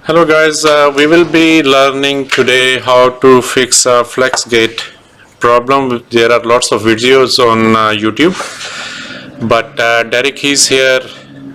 Hello guys, we will be learning today how to fix a Flexgate problem. There are lots of videos on YouTube, but Derek is here.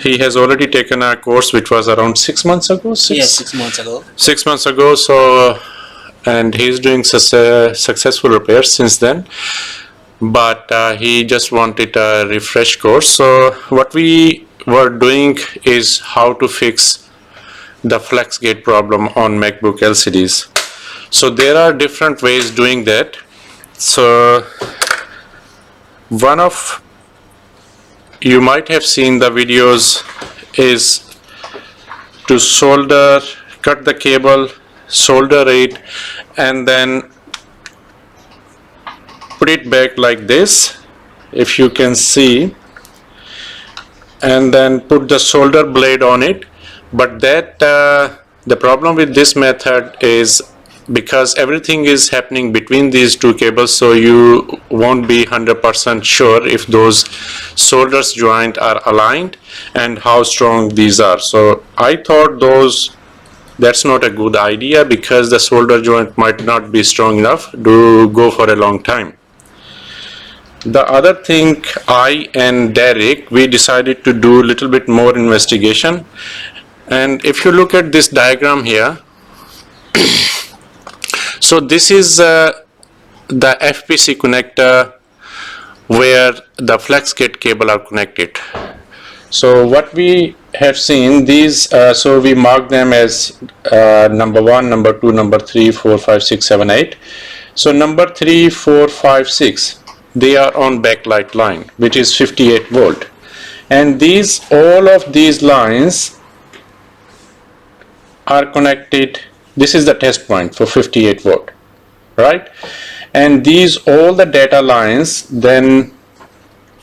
He has already taken a course which was around 6 months ago. Yes, 6 months ago. 6 months ago. So, and he's doing successful repairs since then. But he just wanted a refresh course. So what we were doing is how to fix the Flexgate problem on MacBook LCDs. So there are different ways doing that. So one of you might have seen the videos is to solder, cut the cable, solder it, and then put it back like this, if you can see, and then put the solder blade on it. But that the problem with this method is because everything is happening between these two cables, so you won't be 100% sure if those solders joint are aligned and how strong these are. So I thought that's not a good idea because the solder joint might not be strong enough to go for a long time. The other thing, I and Derek, we decided to do a little bit more investigation. And if you look at this diagram here, so this is the FPC connector where the Flexgate cable are connected. So what we have seen, these, so we mark them as number 1, number 2, number 3, 4, 5, 6, 7, 8. So number 3, 4, 5, 6, they are on backlight line, which is 58 volt. And all of these lines are connected. This is the test point for 58 volt, right? And all the data lines, then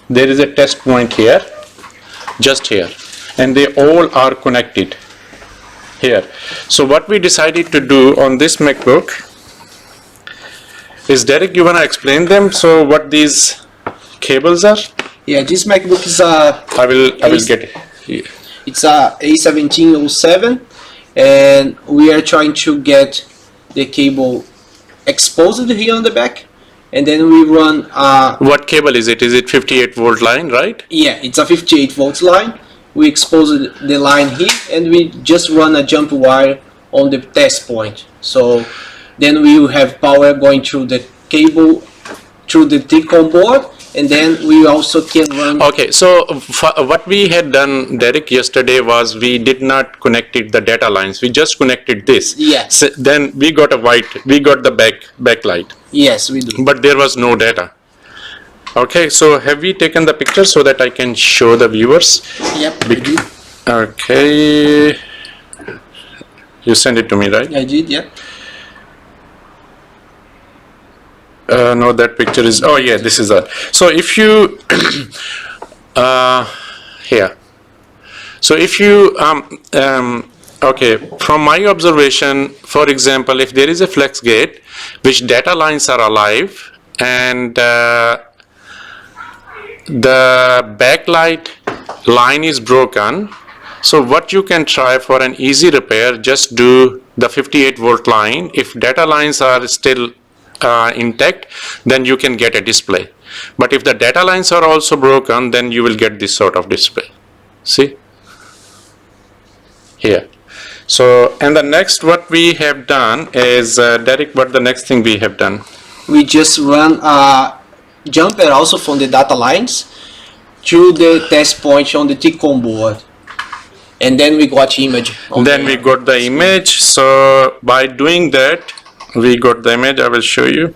there is a test point here, just here, and they all are connected here. So what we decided to do on this MacBook is, Derek, you want to explain them? So what these cables are? Yeah, this MacBook is I will get it. Yeah. It's a A1707, and we are trying to get the cable exposed here on the back, and then we run what cable is it? Is it 58 volt line, right? Yeah, it's a 58 volts line. We expose the line here, and we just run a jump wire on the test point. So then we will have power going through the cable, through the T-con board, and then we also can run. Okay, so what we had done, Derek, yesterday was we did not connected the data lines. We just connected this. Yes. So then we got the backlight. Yes, we do. But there was no data. Okay, so have we taken the picture so that I can show the viewers? Yep, I did. Okay. You sent it to me, right? I did, yeah. No, that picture is, oh yeah, this is that. So if you here, so if you okay, from my observation, for example, if there is a Flexgate which data lines are alive and the backlight line is broken, so what you can try for an easy repair, just do the 58 volt line. If data lines are still intact, then you can get a display. But if the data lines are also broken, then you will get this sort of display. See here. So, and the next what we have done is, Derek, what the next thing we have done? We just run a jumper also from the data lines through the test point on the T-con board, and then we got image. Then we got the image. So by doing that, we got the image. I will show you.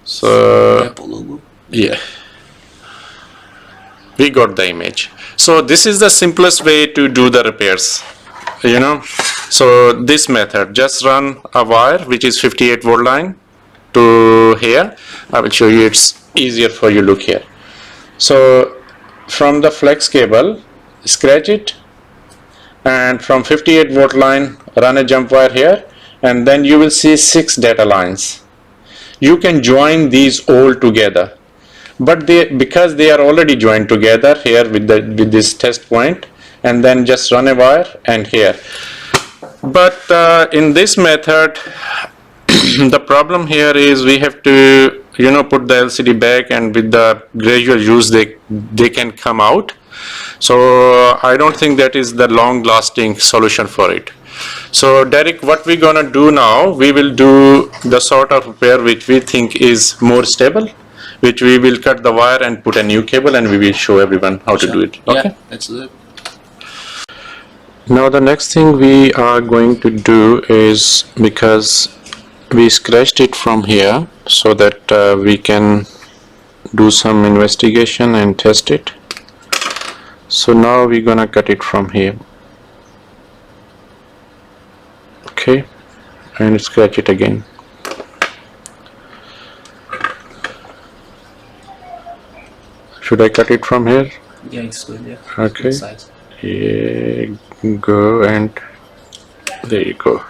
So Apple logo. yeah, we got the image. So this is the simplest way to do the repairs, you know. So this method, just run a wire which is 58 volt line to here. I will show you, it's easier for you. Look here. So from the flex cable, scratch it, and from 58 volt line run a jump wire here, and then you will see 6 data lines. You can join these all together, but because they are already joined together here with this test point, and then just run a wire and here. But in this method, the problem here is we have to, put the LCD back, and with the gradual use they can come out. So I don't think that is the long lasting solution for it. So Derek, what we're gonna do now, we will do the sort of repair which we think is more stable, which we will cut the wire and put a new cable, and we will show everyone how to do it. Okay? Yeah, let's do it. Now the next thing we are going to do is, because we scratched it from here, so that we can do some investigation and test it. So now we're gonna cut it from here. Okay, and scratch it again. Should I cut it from here? Yeah, it's good. Yeah. Okay. Good size. Yeah, go, and there you go.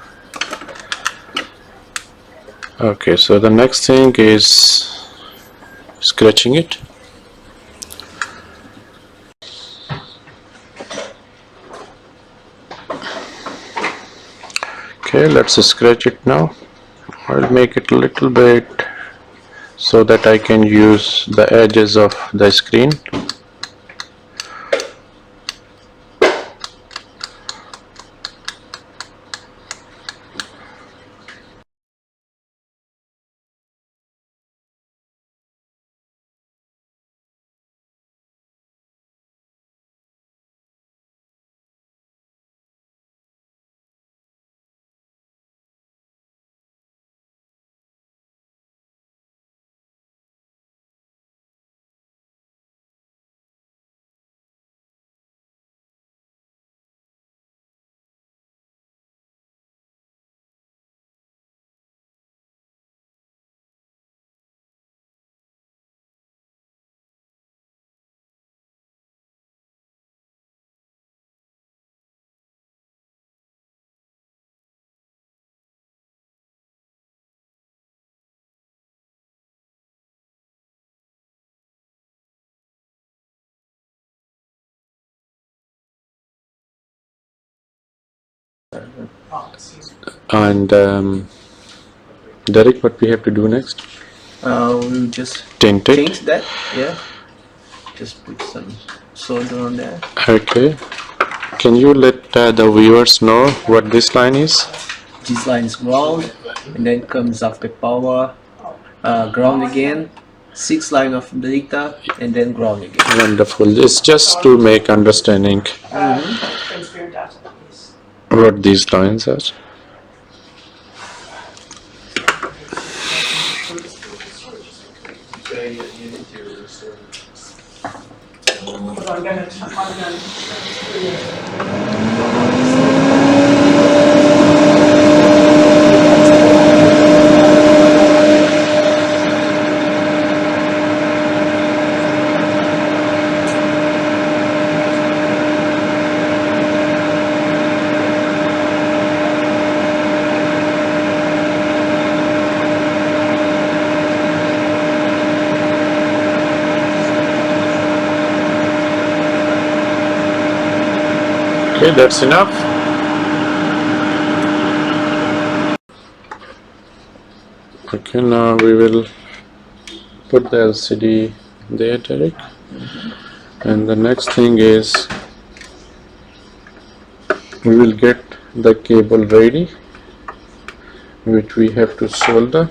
Okay, so the next thing is scratching it. Okay, let's scratch it now. I'll make it a little bit so that I can use the edges of the screen. And Derek, what we have to do next? We'll just Tint it. change that. Yeah. Just put some solder on there. Okay. Can you let the viewers know what this line is? This line is ground, and then comes after power, ground again, 6 line of data, and then ground again. Wonderful. It's just to make understanding what these lines are. Okay, that's enough. Okay, now we will put the LCD there, Derek. And the next thing is, we will get the cable ready, which we have to solder.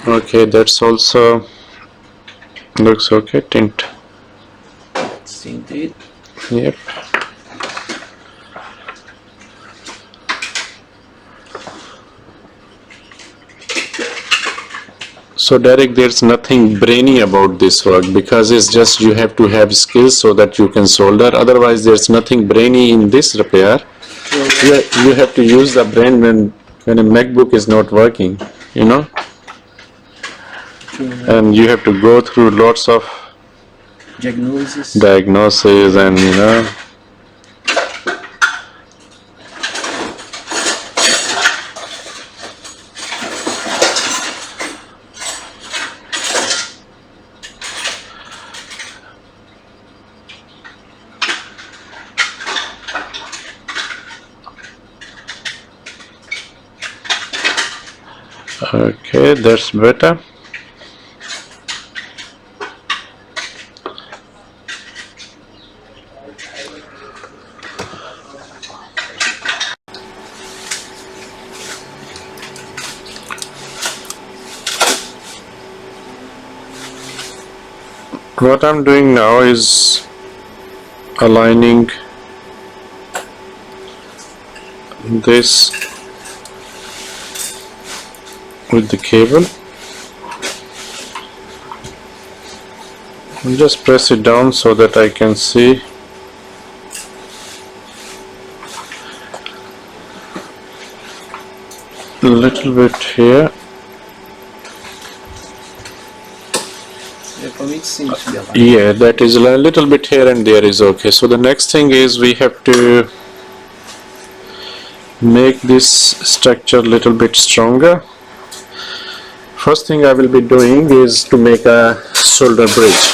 Okay, that's also looks okay. Tint. Tinted. Yep. So Derek, there's nothing brainy about this work because it's just you have to have skills so that you can solder. Otherwise, there's nothing brainy in this repair. You have to use the brain when a MacBook is not working, you know, and you have to go through lots of diagnosis and you know. Okay, that's better. What I'm doing now is aligning this with the cable. I'll just press it down so that I can see. A little bit here. Yeah, for me it seems to be aligned. Yeah, that is a little bit here and there is okay. So the next thing is we have to make this structure a little bit stronger. First thing I will be doing is to make a solder bridge.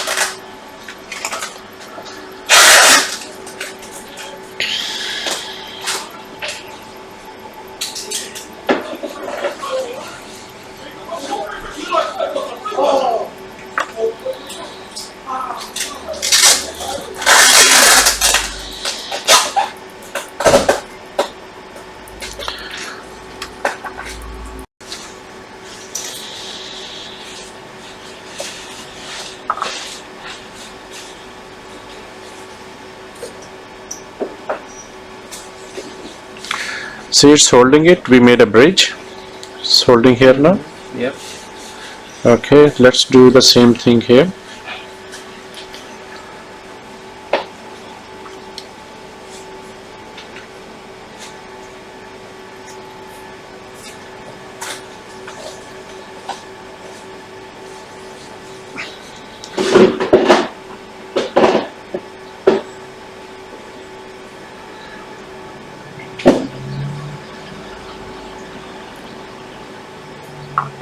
See, it's holding it. We made a bridge. It's holding here now. Yep. Okay, let's do the same thing here.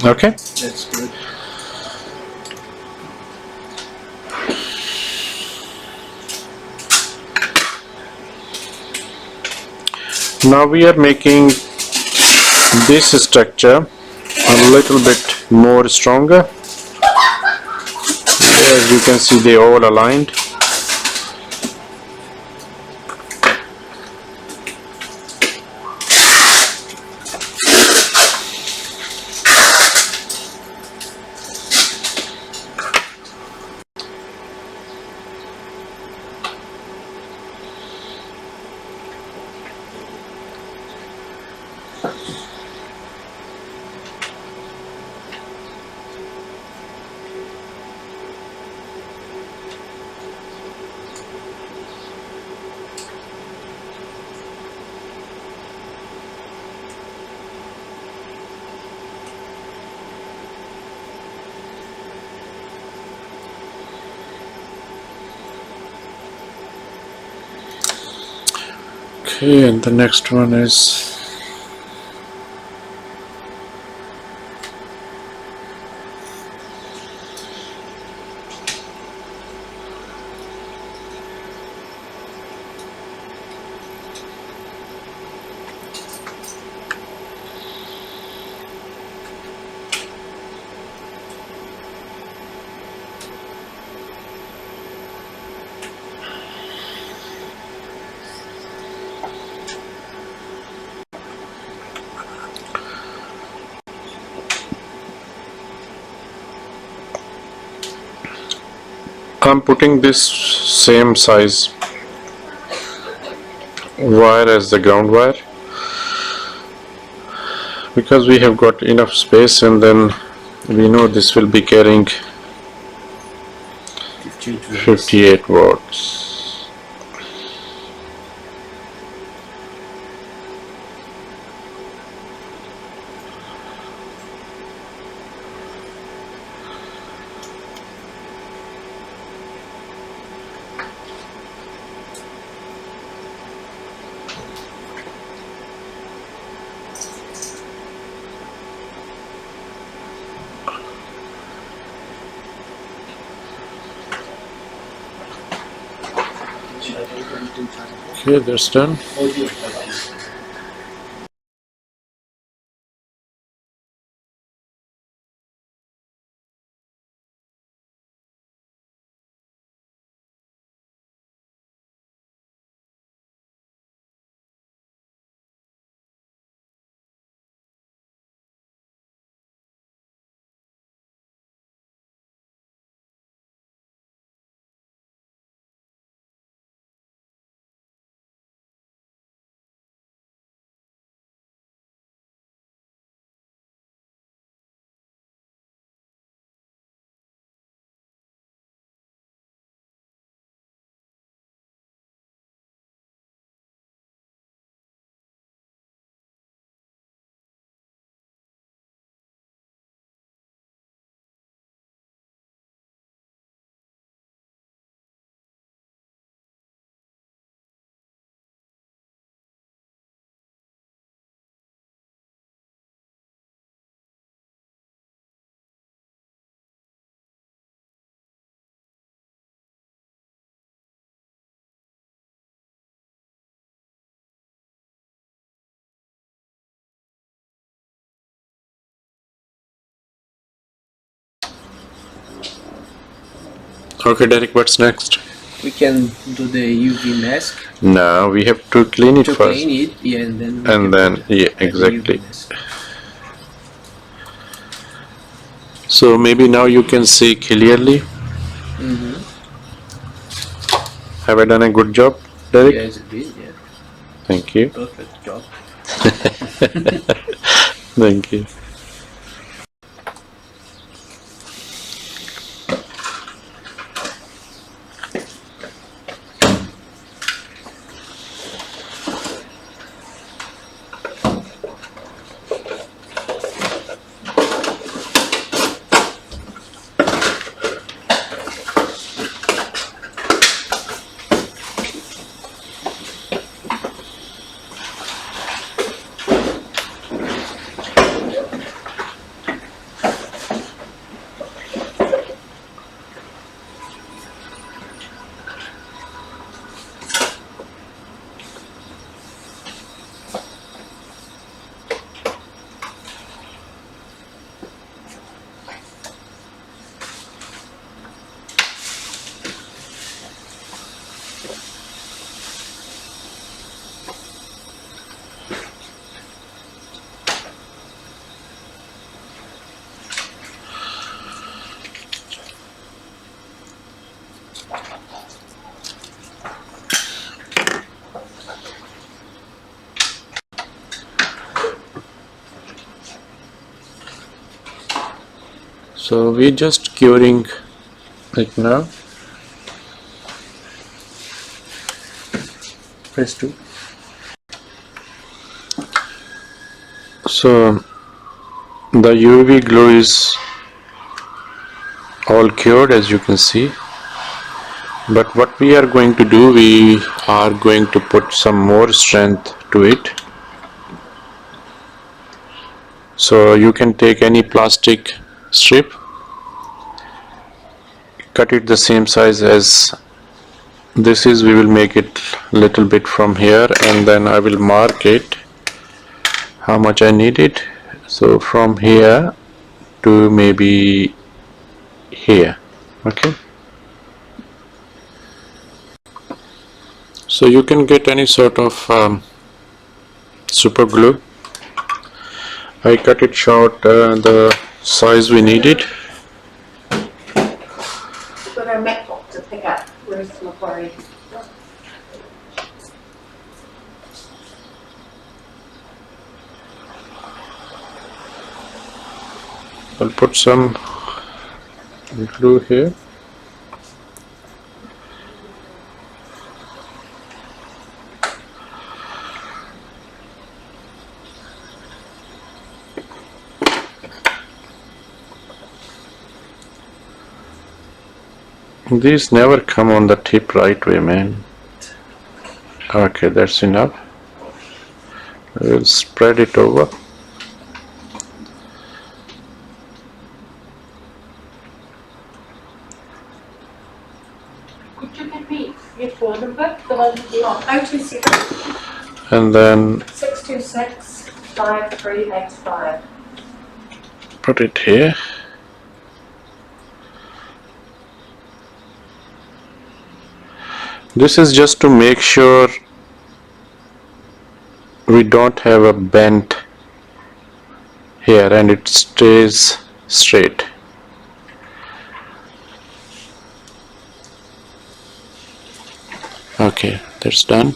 Okay. That's good. Now we are making this structure a little bit more stronger. As you can see, they all aligned. Okay, and the next one is I'm putting this same size wire as the ground wire because we have got enough space, and then we know this will be carrying 58 watts. Okay, that's done. Okay, Derek, what's next? We can do the UV mask Now we have to clean it to first. clean it, yeah, and then Yeah, the exactly. UV mask. So maybe now you can see clearly. Have I done a good job, Derek? Yes, it did, yeah. Thank you. Perfect job. Thank you. So we're just curing it now. Press 2. So the UV glue is all cured, as you can see. But what we are going to do, we are going to put some more strength to it. So you can take any plastic strip, cut it the same size as this is. We will make it little bit from here, and then I will mark it how much I need it. So from here to maybe here. Okay, so you can get any sort of super glue. I cut it short, the size we needed. Got our Macbook to first Macquarie. I'll put some glue here. These never come on the tip right way, man. Okay, that's enough. We'll spread it over. Could you give me your phone number? The one you want? 026 And then 626 5385. put it here. This is just to make sure we don't have a bend here and it stays straight. Okay, that's done.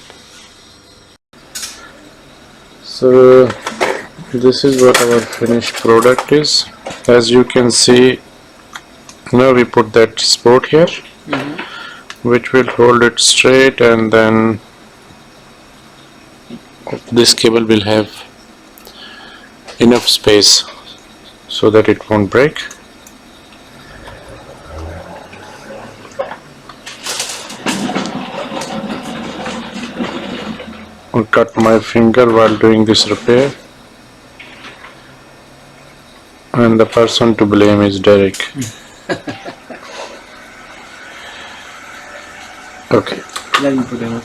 So this is what our finished product is. As you can see, now we put that support here, which will hold it straight, and then this cable will have enough space so that it won't break. I cut my finger while doing this repair, and the person to blame is Derek. Okay. Then you put them.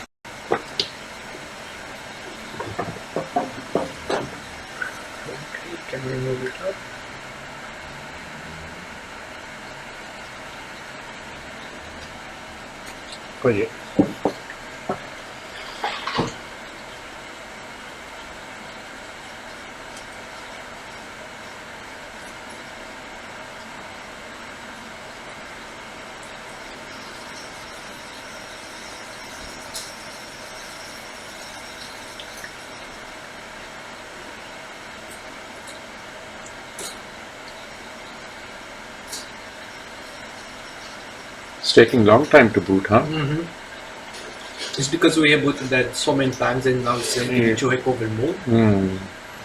Can we move it up? Oh yeah. It's taking long time to boot, huh? It's because we have booted that so many times and now it's Yeah. to recover mode.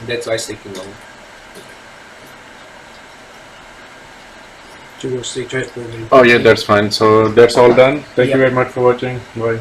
That's why it's taking long. To go straight to recovery. Oh yeah, that's fine. So that's all done. Thank you very much for watching. Bye.